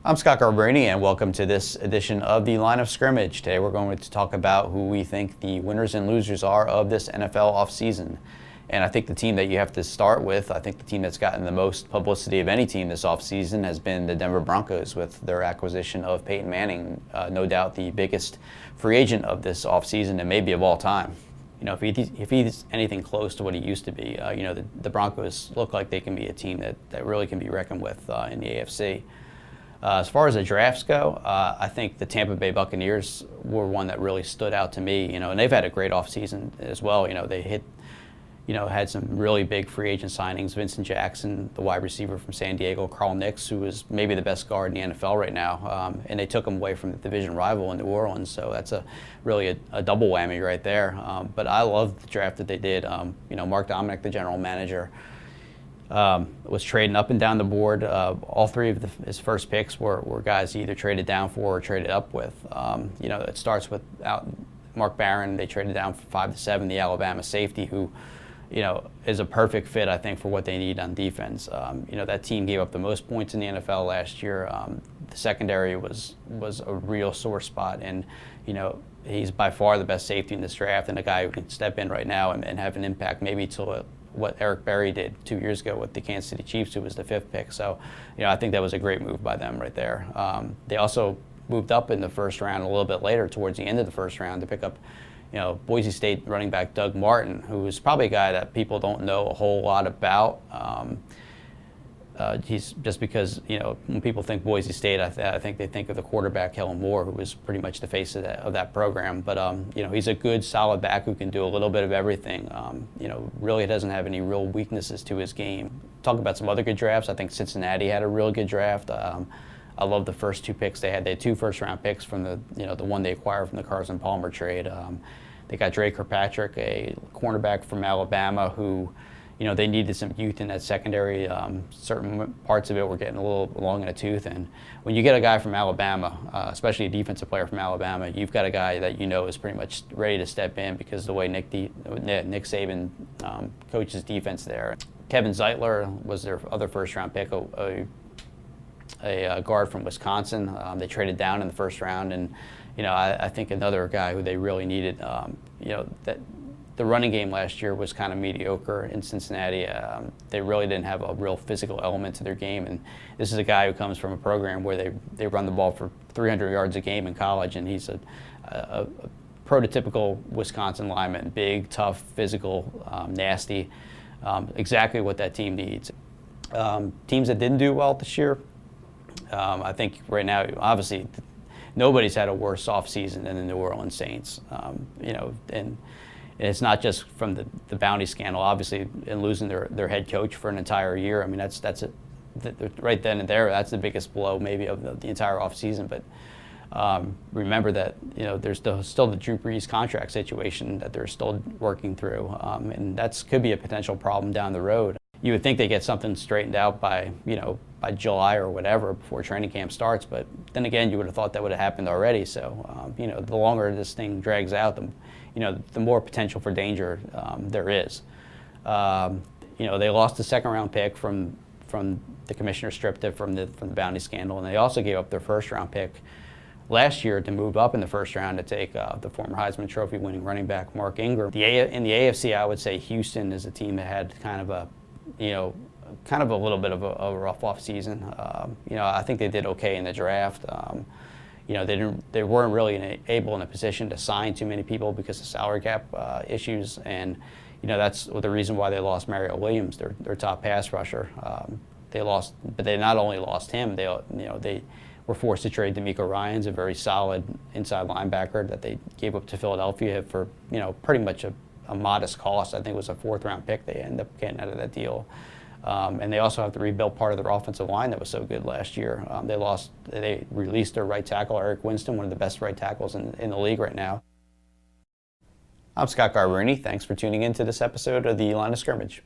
I'm Scott Garbarini, and welcome to this edition of the Line of Scrimmage. Today we're going to talk about who we think the winners and losers are of this NFL offseason. And I think the team that you have to start with, I think the team that's gotten the most publicity of any team this offseason has been the Denver Broncos with their acquisition of Peyton Manning, no doubt the biggest free agent of this offseason and maybe of all time. You know, if he's anything close to what he used to be, the Broncos look like they can be a team that really can be reckoned with in the AFC. As far as the drafts go, I think the Tampa Bay Buccaneers were one that really stood out to me. And they've had a great offseason as well. They had some really big free agent signings. Vincent Jackson, the wide receiver from San Diego, Carl Nicks, who is maybe the best guard in the NFL right now, and they took him away from the division rival in New Orleans. So that's really a double whammy right there. But I love the draft that they did. Mark Dominic, the general manager, was trading up and down the board. All three of his first picks were guys he either traded down for or traded up with. It starts with Mark Barron. They traded down from 5 to 7, the Alabama safety, who is a perfect fit, I think, for what they need on defense. That team gave up the most points in the NFL last year. The secondary was a real sore spot, and he's by far the best safety in this draft, and a guy who can step in right now and have an impact maybe to what Eric Berry did 2 years ago with the Kansas City Chiefs, who was the 5th pick. So, I think that was a great move by them right there. They also moved up in the first round a little bit later, towards the end of the first round, to pick up Boise State running back Doug Martin, who is probably a guy that people don't know a whole lot about. He's just because, when people think Boise State, I think they think of the quarterback, Kellen Moore, who was pretty much the face of that program. But, he's a good, solid back who can do a little bit of everything. Really doesn't have any real weaknesses to his game. Talk about some other good drafts. I think Cincinnati had a real good draft. I love the first 2 picks they had. They had 2 first-round picks from the one they acquired from the Carson Palmer trade. They got Dre Kirkpatrick, a cornerback from Alabama, who, they needed some youth in that secondary. Certain parts of it were getting a little long in the tooth. And when you get a guy from Alabama, especially a defensive player from Alabama, you've got a guy that is pretty much ready to step in because of the way Nick Saban coaches defense there. Kevin Zeitler was their other first-round pick, a guard from Wisconsin. They traded down in the first round, and I think another guy who they really needed. That the running game last year was kind of mediocre in Cincinnati. They really didn't have a real physical element to their game, and this is a guy who comes from a program where they run the ball for 300 yards a game in college, and he's a prototypical Wisconsin lineman, big, tough, physical, nasty, exactly what that team needs. Teams that didn't do well this year, I think right now, obviously, nobody's had a worse offseason than the New Orleans Saints. And it's not just from the bounty scandal, obviously, and losing their head coach for an entire year. I mean, that's right then and there. That's the biggest blow maybe of the entire offseason. But remember that there's still the Drew Brees contract situation that they're still working through, and that could be a potential problem down the road. You would think they get something straightened out by July or whatever before training camp starts, but then again, you would have thought that would have happened already. So, the longer this thing drags out, the more potential for danger there is. They lost the second-round pick from the commissioner stripped it from the bounty scandal, and they also gave up their first-round pick last year to move up in the first round to take the former Heisman Trophy winning running back Mark Ingram. In the AFC, I would say Houston is a team that had kind of a little bit of a rough off season. I think they did okay in the draft. They weren't really able in a position to sign too many people because of salary cap issues, and that's the reason why they lost Mario Williams, their top pass rusher. But they not only lost him, they were forced to trade D'Amico Ryans, a very solid inside linebacker that they gave up to Philadelphia for pretty much a modest cost. I think it was a 4th-round pick they ended up getting out of that deal. And they also have to rebuild part of their offensive line that was so good last year. They released their right tackle, Eric Winston, one of the best right tackles in the league right now. I'm Scott Garbarini. Thanks for tuning in to this episode of the Line of Scrimmage.